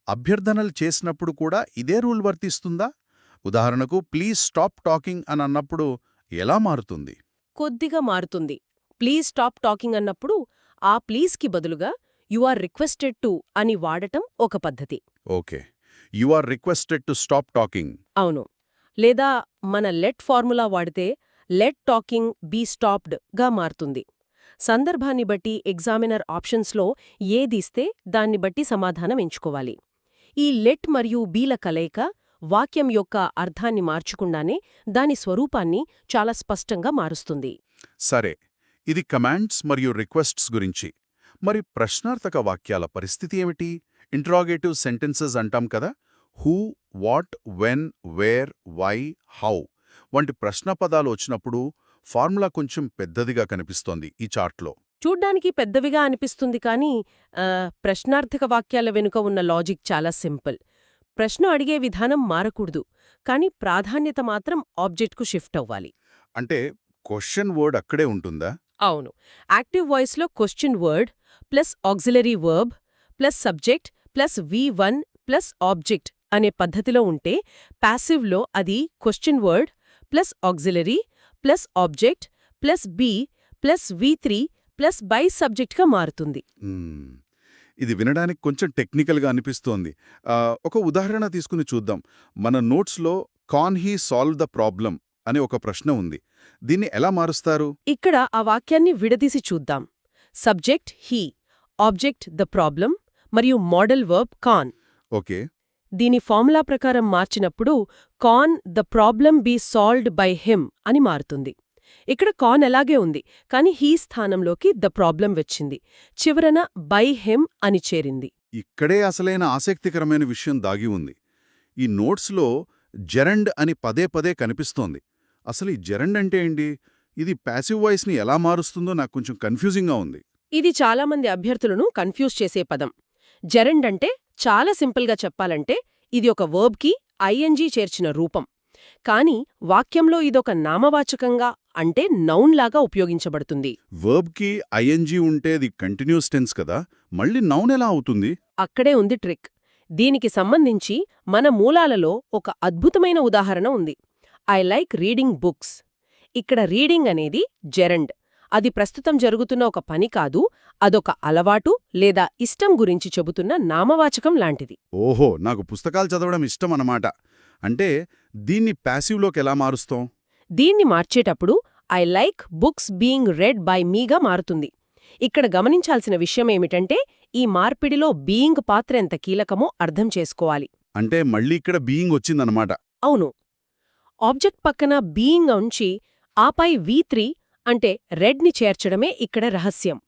అభ్యర్థనలు చేసినప్పుడు కూడా ఇదే రూల్ వర్తిస్తుందా? ఉదాహరణకు ప్లీజ్ స్టాప్ టాకింగ్ అని అన్నప్పుడు ఎలా మారుతుంది? కొద్దిగా మారుతుంది. ప్లీజ్ స్టాప్ టాకింగ్ అన్నప్పుడు ఆ ప్లీజ్కి బదులుగా యు ఆర్ రిక్వెస్టెడ్ టు అని వాడటం ఒక పద్ధతి. Okay. You are requested to stop talking. అవును. లేదా మన లెట్ ఫార్ములా వాడితే లెట్ టాకింగ్ బీ స్టాప్డ్ గా మారుతుంది. సందర్భాన్ని బట్టి ఎగ్జామినర్ ఆప్షన్స్లో ఏదిస్తే దాన్ని బట్టి సమాధానం ఎంచుకోవాలి. ఈ లెట్ మరియు బీల కలయిక వాక్యం యొక్క అర్థాన్ని మార్చుకుండానే దాని స్వరూపాన్ని చాలా స్పష్టంగా మారుస్తుంది. సరే, ఇది కమాండ్స్ మరియు రిక్వెస్ట్స్ గురించి. మరి ప్రశ్నార్థక వాక్యాల పరిస్థితి ఏమిటి? ఇంట్రాగేటివ్ సెంటెన్సెస్ అంటాం కదా. Who, what, when, where, why, how వంటి ప్రశ్నపదాలు వచ్చినప్పుడు ఫార్ములా కొంచెం పెద్దదిగా కనిపిస్తోంది ఈ చార్ట్లో. చూడ్డానికి పెద్దవిగా అనిపిస్తుంది కానీ ప్రశ్నార్థక వాక్యాల వెనుక ఉన్న లాజిక్ చాలా సింపుల్. ప్రశ్న అడిగే విధానం మారకూడదు, కానీ ప్రాధాన్యత మాత్రం ఆబ్జెక్ట్కు షిఫ్ట్ అవ్వాలి. అంటే క్వశ్చన్ వర్డ్ అక్కడే ఉంటుందా? అవును. యాక్టివ్ వాయిస్లో question word plus auxiliary verb plus subject plus V1 plus object అనే పద్ధతిలో ఉంటే, ప్యాసివ్లో అది question word plus auxiliary plus object plus be plus V3 plus by సబ్జెక్ట్గా మారుతుంది. ఇది వినడానికి కొంచెం టెక్నికల్గా అనిపిస్తోంది. ఒక ఉదాహరణ తీసుకుని చూద్దాం. మన నోట్స్లో కాన్ హీ సాల్వ్ ద ప్రాబ్లం అనే ఒక ప్రశ్న ఉంది. దీన్ని ఎలా మారుస్తారు? ఇక్కడ ఆ వాక్యాన్ని విడదీసి చూద్దాం. Subject he, object the problem మరియు మోడల్ వర్బ్ కాన్. ఓకే. దీని ఫార్ములా ప్రకారం మార్చినప్పుడు can the problem be solved by him అని మారుతుంది. ఇక్కడ కాన్ ఎలాగే ఉంది, కానీ హీ స్థానంలోకి ద ప్రాబ్లం వచ్చింది. చివరన బై హిమ్ అని చేరింది. ఇక్కడే అసలైన ఆసక్తికరమైన విషయం దాగి ఉంది. ఈ నోట్స్లో జెరండ్ అని పదే పదే కనిపిస్తోంది. అసలు ఈ జెరండ్ అంటే ఏంటి? ఇది ప్యాసివ్ వాయిస్ని ఎలా మారుస్తుందో నాకు కొంచెం కన్ఫ్యూజింగ్గా ఉంది. ఇది చాలామంది అభ్యర్థులను కన్ఫ్యూజ్ చేసే పదం. జెరండ్ అంటే చాలా సింపుల్గా చెప్పాలంటే ఇది ఒక వర్బ్కి ఐఎన్జీ చేర్చిన రూపం. కానీ వాక్యంలో ఇదొక నామవాచకంగా అంటే నౌన్ లాగా ఉపయోగించబడుతుంది. వర్బ్కి ఐఎన్జీ ఉంటే అది కంటిన్యూస్ టెన్స్ కదా, మళ్ళీ నౌన్ ఎలా అవుతుంది? అక్కడే ఉంది ట్రిక్. దీనికి సంబంధించి మన మూలాలలో ఒక అద్భుతమైన ఉదాహరణ ఉంది. I like reading books. ఇక్కడ రీడింగ్ అనేది జెరండ్. అది ప్రస్తుతం జరుగుతున్న ఒక పని కాదు, అదొక అలవాటు లేదా ఇష్టం గురించి చెబుతున్న నామవాచకం లాంటిది. ఓహో, నాకు పుస్తకాలు చదవడం ఇష్టం అన్నమాట. అంటే దీన్ని ప్యాసివ్లోకి ఎలా మారుస్తాం? దీన్ని మార్చేటప్పుడు I like books being read by మీగా మారుతుంది. ఇక్కడ గమనించాల్సిన విషయమేమిటంటే ఈ మార్పిడిలో బీయింగ్ పాత్ర ఎంత కీలకమో అర్థం చేసుకోవాలి. అంటే మళ్ళీ ఇక్కడ బీయింగ్ వచ్చిందన్నమాట. అవును. ఆబ్జెక్ట్ పక్కన బీయింగ్ ఉంచి ఆపై V3 అంటే రెడ్ని చేర్చడమే ఇక్కడ రహస్యం.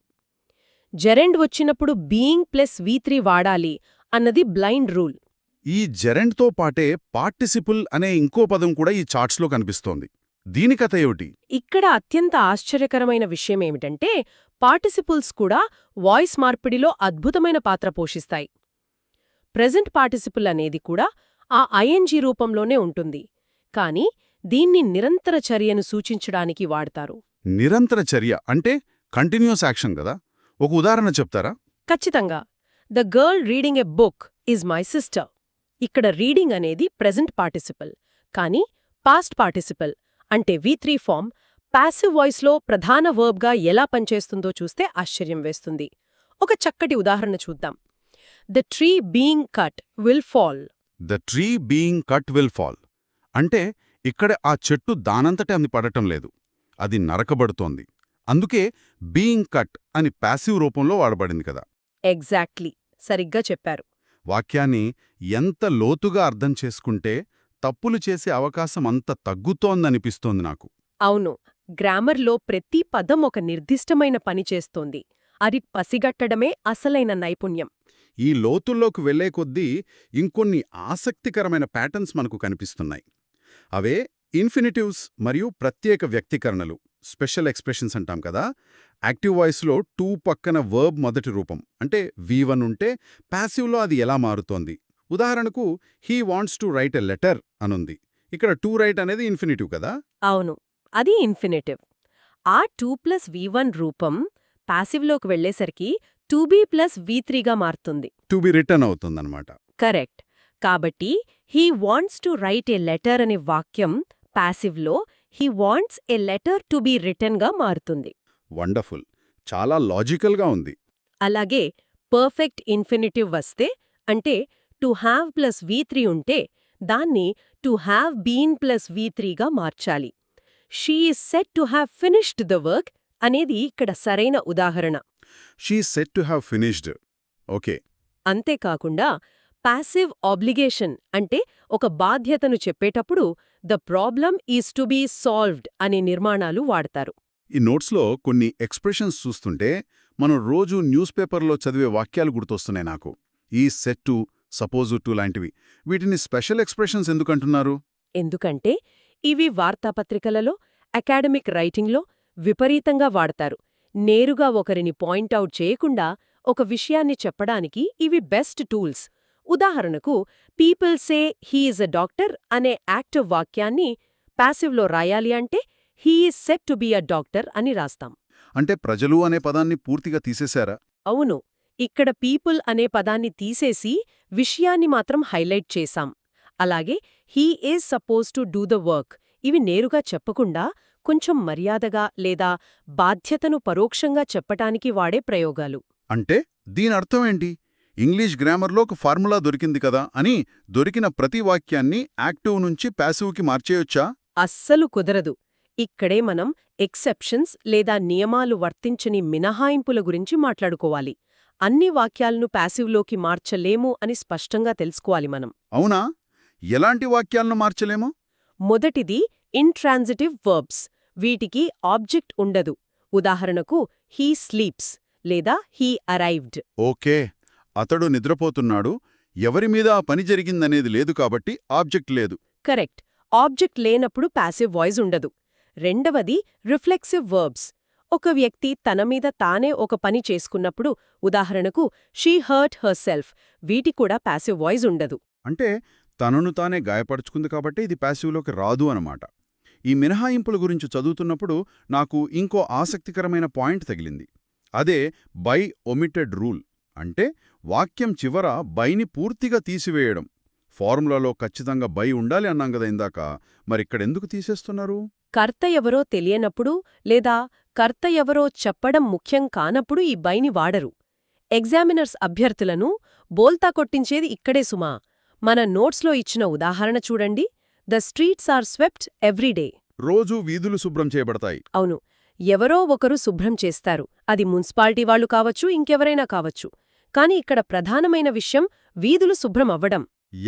జెరెండ్ వచ్చినప్పుడు బీయింగ్ ప్లస్ V3 వాడాలి అన్నది బ్లైండ్ రూల్. ఈ జెరెండ్తో పాటే పార్టిసిపుల్ అనే ఇంకో పదం కూడా ఈ చార్ట్స్లో కనిపిస్తోంది. దీని కథ ఏమిటి? ఇక్కడ అత్యంత ఆశ్చర్యకరమైన విషయమేమిటంటే పార్టిసిపుల్స్ కూడా వాయిస్ మార్పిడిలో అద్భుతమైన పాత్ర పోషిస్తాయి. ప్రెజెంట్ పార్టిసిపుల్ అనేది కూడా ఆ ఐఎన్జీ రూపంలోనే ఉంటుంది, కానీ దీన్ని నిరంతర చర్యను సూచించడానికి వాడతారు. నిరంతర చర్య అంటే కంటిన్యూస్ యాక్షన్ కదా. ఒక ఉదాహరణ చెప్తారా? ఖచ్చితంగా. The girl reading a book is my sister. ఇక్కడ రీడింగ్ అనేది ప్రెజెంట్ పార్టిసిపల్, కానీ పాస్ట్ పార్టిసిపల్ అంటే V3 ఫామ్ పాసివ్ వాయిస్లో ప్రధాన వర్బ్గా ఎలా పనిచేస్తుందో చూస్తే ఆశ్చర్యం వేస్తుంది. ఒక చక్కటి ఉదాహరణ చూద్దాం. The tree being cut will fall. The tree being cut will fall అంటే ఇక్కడ ఆ చెట్టు దానంతటే అంది పడటం లేదు, అది నరకబడుతోంది. అందుకే బీయింగ్ కట్ అని ప్యాసివ్ రూపంలో వాడబడింది కదా. ఎగ్జాక్ట్లీ, సరిగ్గా చెప్పారు. వాక్యాన్ని ఎంత లోతుగా అర్థం చేసుకుంటే తప్పులు చేసే అవకాశం అంత తగ్గుతోందనిపిస్తోంది నాకు. అవును. గ్రామర్లో ప్రతి పదం ఒక నిర్దిష్టమైన పని చేస్తోంది. అది పసిగట్టడమే అసలైన నైపుణ్యం. ఈ లోతుల్లోకి వెళ్లే కొద్దీ ఇంకొన్ని ఆసక్తికరమైన ప్యాటర్న్స్ మనకు కనిపిస్తున్నాయి. అవే ఇన్ఫినిటివ్స్ మరియు ప్రత్యేక వ్యక్తీకరణలు, స్పెషల్ ఎక్స్ప్రెషన్స్ అంటాం కదా. యాక్టివ్ వాయిస్లో టు పక్కన వర్బ్ మొదటి రూపం అంటే V1 ఉంటే ప్యాసివ్లో అది ఎలా మారుతోంది? ఉదాహరణకు he wants to right a letter అనుంది. ఇక్కడ టు రైట్ అనేది ఇన్ఫినిటివ్ కదా. అవును, అది ఇన్ఫినిటివ్. ఆ 2+V1 రూపం పాసివ్లోకి వెళ్లేసరికి 2B+V3గా మారుతుంది. టు బి రిటర్న్ అవుతుందన్నమాట. కరెక్ట్. కాబట్టి he wants to write a letter అనే వాక్యం పాసివ్లో he wants a letter to be రిటర్న్గా మారుతుంది. వండర్ఫుల్. చాలా లాజికల్గా ఉంది. అలాగే పర్ఫెక్ట్ ఇన్ఫినిటివ్ వస్తే, అంటే టు హ్యావ్ ప్లస్ V3 ఉంటే దాన్ని టు హ్యావ్ బీన్ ప్లస్ V3గా మార్చాలి. She is set to have finished the work అనేది ఇక్కడ సరైన ఉదాహరణ. She set to have finished. Okay. అంతేకాకుండా పాసివ్ ఆబ్లిగేషన్ అంటే ఒక బాధ్యతను చెప్పేటప్పుడు the problem is to be solved అనే నిర్మాణాలు వాడతారు. ఈ నోట్స్లో కొన్ని ఎక్స్ప్రెషన్స్ చూస్తుంటే మనం రోజూ న్యూస్ పేపర్లో చదివే వాక్యాలు గుర్తొస్తున్నాయి నాకు. ఈ సెట్ టు, సపోజు టు లాంటివి. వీటిని స్పెషల్ ఎక్స్ప్రెషన్స్ ఎందుకంటున్నారు? ఎందుకంటే ఇవి వార్తాపత్రికలలో, అకాడమిక్ రైటింగ్లో విపరీతంగా వాడతారు. నేరుగా ఒకరిని పాయింట్అవుట్ చేయకుండా ఒక విషయాన్ని చెప్పడానికి ఇవి బెస్ట్ టూల్స్. ఉదాహరణకు people say he is a doctor అనే యాక్టివ్ వాక్యాన్ని పాసివ్లో రాయాలి అంటే he is set to be a doctor అని రాస్తాం. అంటే ప్రజలు అనే పదాన్ని పూర్తిగా తీసేశారా? అవును, ఇక్కడ పీపుల్ అనే పదాన్ని తీసేసి విషయాన్ని మాత్రం హైలైట్ చేశాం. అలాగే he is suppose to do the work ఇవి నేరుగా చెప్పకుండా కొంచెం మర్యాదగా లేదా బాధ్యతను పరోక్షంగా చెప్పటానికి వాడే ప్రయోగాలు. అంటే దీని అర్థమేంటి? ఇంగ్లీష్ గ్రామర్లో ఒక ఫార్ములా దొరికింది కదా అని దొరికిన ప్రతి వాక్యాన్ని యాక్టివ్ నుంచి ప్యాసివ్కి మార్చేయొచ్చా? అస్సలు కుదరదు. ఇక్కడే మనం ఎక్సెప్షన్స్ లేదా నియమాలు వర్తించని మినహాయింపుల గురించి మాట్లాడుకోవాలి. అన్ని వాక్యాలను పాసివ్లోకి మార్చలేము అని స్పష్టంగా తెలుసుకోవాలి మనం. అవునా? ఎలాంటి వాక్యాలను మార్చలేము? మొదటిది ఇంట్రాన్సిటివ్ వర్బ్స్. వీటికి ఆబ్జెక్ట్ ఉండదు. ఉదాహరణకు హీ స్లీప్స్ లేదా హీ అరైవ్డ్. ఓకే. అతడు నిద్రపోతున్నాడు, ఎవరిమీద ఆ పని జరిగిందనేది లేదు కాబట్టి ఆబ్జెక్ట్ లేదు. కరెక్ట్. ఆబ్జెక్ట్ లేనప్పుడు పాసివ్ వాయిస్ ఉండదు. రెండవది రిఫ్లెక్సివ్ వర్బ్స్. ఒక వ్యక్తి తన మీద తానే ఒక పని చేసుకున్నప్పుడు, ఉదాహరణకు షీ హర్ట్ హర్ సెల్ఫ్, వీటి కూడా పాసివ్ వాయిస్ ఉండదు. అంటే తనను తానే గాయపరుచుకుంది కాబట్టి ఇది ప్యాసివ్లోకి రాదు అనమాట. ఈ మినహాయింపుల గురించి చదువుతున్నప్పుడు నాకు ఇంకో ఆసక్తికరమైన పాయింట్ తగిలింది. అదే బై ఒమిటెడ్ రూల్. అంటే వాక్యం చివర బైని పూర్తిగా తీసివేయడం. ఫార్ములాలో ఖచ్చితంగా బై ఉండాలి అన్నాం కదా ఇందాక, మరిక్కడెందుకు తీసేస్తున్నారు? కర్త ఎవరో తెలియనప్పుడు లేదా కర్త ఎవరో చెప్పడం ముఖ్యం కానప్పుడు ఈ బైని వాడరు. ఎగ్జామినర్స్ అభ్యర్థులను బోల్తా కొట్టించేది ఇక్కడే సుమా. మన నోట్స్లో ఇచ్చిన ఉదాహరణ చూడండి. The streets are swept everyday. రోజూ వీధులు శుభ్రం చేయబడతాయి. అవును, ఎవరో ఒకరు శుభ్రం చేస్తారు. అది మున్సిపాలిటీ వాళ్లు కావచ్చు, ఇంకెవరైనా కావచ్చు. కాని ఇక్కడ ప్రధానమైన విషయం వీధులు శుభ్రం అవ్వడం.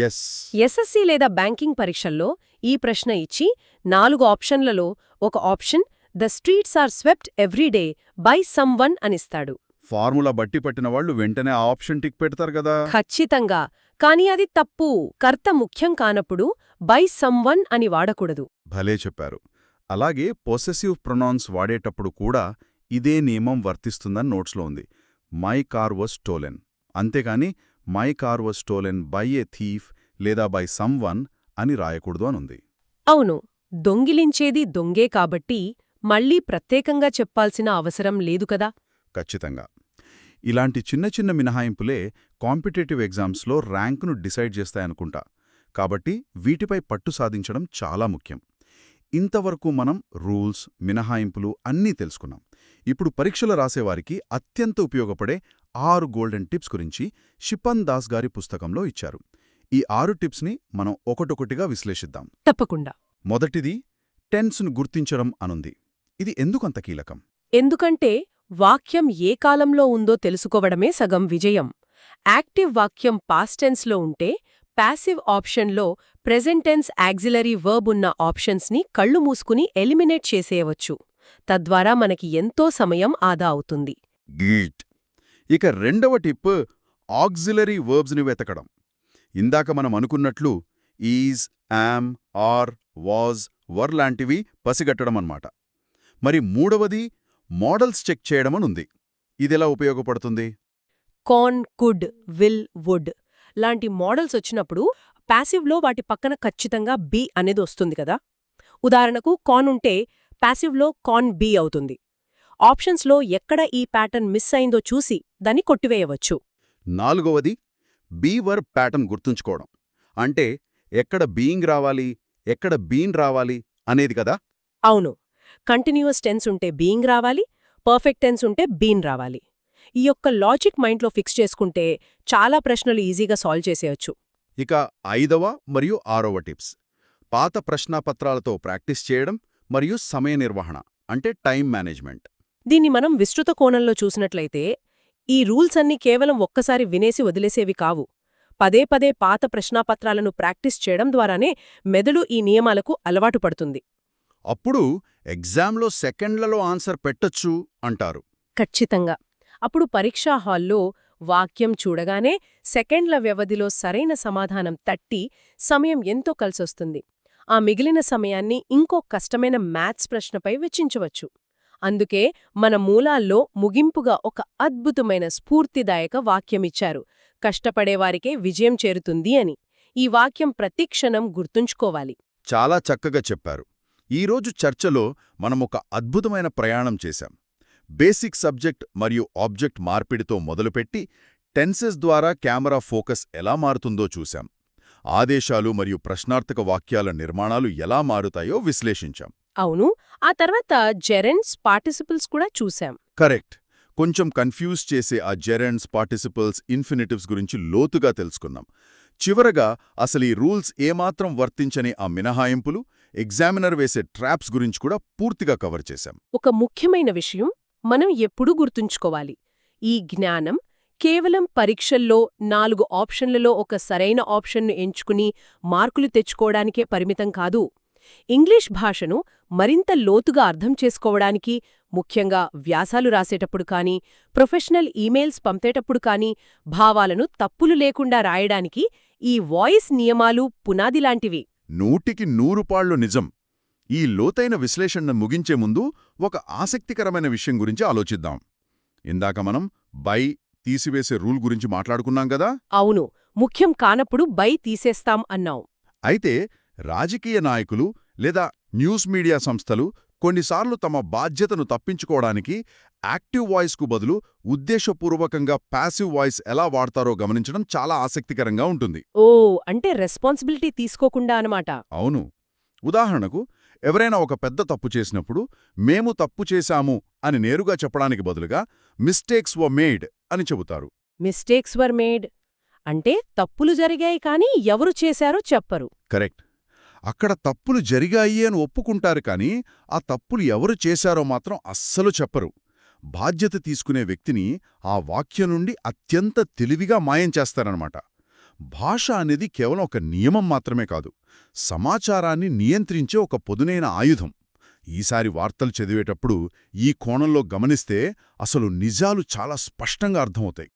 ఎస్. ఎస్ఎస్సీ లేదా బ్యాంకింగ్ పరీక్షల్లో ఈ ప్రశ్న ఇచ్చి 4 ఆప్షన్లలో ఒక option the streets are swept everyday by someone అనిస్తాడు. ఫార్ములా బట్టి పట్టిన వాళ్ళు వెంటనే ఆ ఆప్షన్ టిక్ పెడతారు కదా. ఖచ్చితంగా. కాని అది తప్పు. కర్త ముఖ్యం కానప్పుడు బై సమ్వన్ అని వాడకూడదు. భలే చెప్పారు. అలాగే పొసెసివ్ ప్రొనౌన్స్ వాడేటప్పుడు కూడా ఇదే నియమం వర్తిస్తుందని నోట్స్లో ఉంది. My car was stolen. అంతేకాని my car was stolen by a thief లేదా బై సమ్వన్ అని రాయకూడదు అనుంది. అవును, దొంగిలించేది దొంగే కాబట్టి మళ్లీ ప్రత్యేకంగా చెప్పాల్సిన అవసరం లేదు కదా. ఖచ్చితంగా. ఇలాంటి చిన్న చిన్న మినహాయింపులే కాంపిటేటివ్ ఎగ్జామ్స్లో ర్యాంకును డిసైడ్ చేస్తాయనుకుంటా. కాబట్టి వీటిపై పట్టు సాధించడం చాలా ముఖ్యం. ఇంతవరకు మనం రూల్స్, మినహాయింపులు అన్నీ తెలుసుకున్నాం. ఇప్పుడు పరీక్షలు రాసేవారికి అత్యంత ఉపయోగపడే 6 గోల్డెన్ టిప్స్ గురించి షిపన్ దాస్ గారి పుస్తకంలో ఇచ్చారు. ఈ 6 టిప్స్ని మనం ఒకటొకటిగా విశ్లేషిద్దాం. తప్పకుండా. మొదటిది టెన్స్ను గుర్తించడం అనుంది. ఇది ఎందుకంత కీలకం? ఎందుకంటే వాక్యం ఏ కాలంలో ఉందో తెలుసుకోవడమే సగం విజయం. యాక్టివ్ వాక్యం పాస్ట్ టెన్స్లో ఉంటే పాసివ్ ఆప్షన్లో ప్రెజెంట్ టెన్స్ యాక్సిలరీ వర్బ్ ఉన్న ఆప్షన్స్ని కళ్ళు మూసుకుని ఎలిమినేట్ చేసేయవచ్చు. తద్వారా మనకి ఎంతో సమయం ఆదా అవుతుంది. గీట్. ఇక రెండవ టిప్ ఆక్సిలరీ వర్బ్స్ని వెతకడం. ఇందాక మనం అనుకున్నట్లు ఈజ్, యామ్, ఆర్, వాజ్, వర్ లాంటివి పసిగట్టడం అన్నమాట. మరి మూడవది మోడల్స్ చెక్ చేయడమనుంది. ఇదెలా ఉపయోగపడుతుంది? కాన్, కుడ్, విల్, వుడ్ లాంటి మోడల్స్ వచ్చినప్పుడు ప్యాసివ్లో వాటి పక్కన ఖచ్చితంగా బీ అనేది వస్తుంది కదా. ఉదాహరణకు కాన్ ఉంటే ప్యాసివ్లో కాన్ బీ అవుతుంది. ఆప్షన్స్లో ఎక్కడ ఈ ప్యాటర్న్ మిస్ అయిందో చూసి దాన్ని కొట్టివేయవచ్చు. నాలుగవది బీ వర్బ్ ప్యాటర్న్ గుర్తుంచుకోవడం. అంటే ఎక్కడ బీయింగ్ రావాలి, ఎక్కడ బీన్ రావాలి అనేది కదా. అవును, కంటిన్యూయస్ టెన్స్ ఉంటే బీయింగ్ రావాలి, పర్ఫెక్ట్ టెన్స్ ఉంటే బీన్ రావాలి. ఈ యొక్క లాజిక్ మైండ్లో ఫిక్స్ చేసుకుంటే చాలా ప్రశ్నలు ఈజీగా సాల్వ్ చేసేయచ్చు. ఇక 5వ మరియు 6వ టిప్స్: పాత ప్రశ్నాపత్రాలతో ప్రాక్టీస్ చేయడం మరియు సమయ నిర్వహణ, అంటే టైం మేనేజ్మెంట్. దీన్ని మనం విస్తృత కోణంలో చూసినట్లయితే ఈ రూల్స్ అన్నీ కేవలం ఒక్కసారి వినేసి వదిలేసేవి కావు. పదే పదే పాత ప్రశ్నాపత్రాలను ప్రాక్టీస్ చేయడం ద్వారానే మెదడు ఈ నియమాలకు అలవాటు పడుతుంది. అప్పుడు ఎగ్జామ్లో సెకండ్లలో ఆన్సర్ పెట్టొచ్చు అంటారు. ఖచ్చితంగా. అప్పుడు పరీక్షా హాల్లో వాక్యం చూడగానే సెకండ్ల వ్యవధిలో సరైన సమాధానం తట్టి సమయం ఎంతో కలిసొస్తుంది. ఆ మిగిలిన సమయాన్ని ఇంకో కష్టమైన మ్యాథ్స్ ప్రశ్నపై వెచ్చించవచ్చు. అందుకే మన మూలాల్లో ముగింపుగా ఒక అద్భుతమైన స్ఫూర్తిదాయక వాక్యమిచ్చారు: కష్టపడేవారికే విజయం చేరుతుంది అని. ఈ వాక్యం ప్రతి క్షణం గుర్తుంచుకోవాలి. చాలా చక్కగా చెప్పారు. ఈరోజు చర్చలో మనమొక అద్భుతమైన ప్రయాణం చేశాం. బేసిక్ సబ్జెక్ట్ మరియు ఆబ్జెక్ట్ మార్పిడితో మొదలుపెట్టి టెన్సెస్ ద్వారా కెమెరా ఫోకస్ ఎలా మారుతుందో చూశాం. ఆదేశాలు మరియు ప్రశ్నార్థక వాక్యాల నిర్మాణాలు ఎలా మారుతాయో విశ్లేషించాం. అవును, ఆ తర్వాత జెరెండ్స్, పార్టిసిపుల్స్ కూడా చూశాం. కరెక్ట్. కొంచెం కన్ఫ్యూజ్ చేసే ఆ జెరెండ్స్, పార్టిసిపల్స్, ఇన్ఫినిటివ్స్ గురించి లోతుగా తెలుసుకున్నాం. చివరగా అసలు ఈ రూల్స్ ఏమాత్రం వర్తించని ఆ మినహాయింపులు, ఎగ్జామినర్ వేసే ట్రాప్స్ గురించి కూడా పూర్తిగా కవర్ చేశాం. ఒక ముఖ్యమైన విషయం మనం ఎప్పుడూ గుర్తుంచుకోవాలి: ఈ జ్ఞానం కేవలం పరీక్షల్లో 4 ఆప్షన్లలో ఒక సరైన ఆప్షన్ను ఎంచుకుని మార్కులు తెచ్చుకోవడానికే పరిమితం కాదు. ఇంగ్లీష్ భాషను మరింత లోతుగా అర్థం చేసుకోవడానికి, ముఖ్యంగా వ్యాసాలు రాసేటప్పుడు కానీ, ప్రొఫెషనల్ ఈమెయిల్స్ పంపేటప్పుడు కానీ, భావాలను తప్పులు లేకుండా రాయడానికి ఈ వాయిస్ నియమాలు పునాదిలాంటివి. 100కి 100 నిజం. ఈ లోతైన విశ్లేషణను ముగించే ముందు ఒక ఆసక్తికరమైన విషయం గురించి ఆలోచిద్దాం. ఇందాక మనం బై తీసివేసే రూల్ గురించి మాట్లాడుకున్నాం గదా. అవును, ముఖ్యం కానప్పుడు బై తీసేస్తాం అన్నాం. అయితే రాజకీయ నాయకులు లేదా న్యూస్ మీడియా సంస్థలు కొన్నిసార్లు తమ బాధ్యతను తప్పించుకోవడానికి యాక్టివ్ వాయిస్కు బదులు ఉద్దేశపూర్వకంగా ప్యాసివ్ వాయిస్ ఎలా వాడతారో గమనించడం చాలా ఆసక్తికరంగా ఉంటుంది. ఓ, అంటే రెస్పాన్సిబిలిటీ తీసుకోకుండా అనమాట. అవును. ఉదాహరణకు, ఎవరైనా ఒక పెద్ద తప్పు చేసినప్పుడు మేము తప్పు చేశాము అని నేరుగా చెప్పడానికి బదులుగా మిస్టేక్స్ వర్ మేడ్ అని చెబుతారు. మిస్టేక్స్ వర్ మేడ్ అంటే తప్పులు జరిగాయి కానీ ఎవరు చేశారో చెప్పరు. కరెక్ట్. అక్కడ తప్పులు జరిగాయి అని ఒప్పుకుంటారు కానీ ఆ తప్పులు ఎవరు చేశారో మాత్రం అస్సలు చెప్పరు. బాధ్యత తీసుకునే వ్యక్తిని ఆ వాక్యం నుండి అత్యంత తెలివిగా మాయం చేస్తారన్నమాట. భాష అనేది కేవలం ఒక నియమం మాత్రమే కాదు, సమాచారాన్ని నియంత్రించే ఒక పదునైన ఆయుధం. ఈసారి వార్తలు చదివేటప్పుడు ఈ కోణంలో గమనిస్తే అసలు నిజాలు చాలా స్పష్టంగా అర్థమవుతాయి.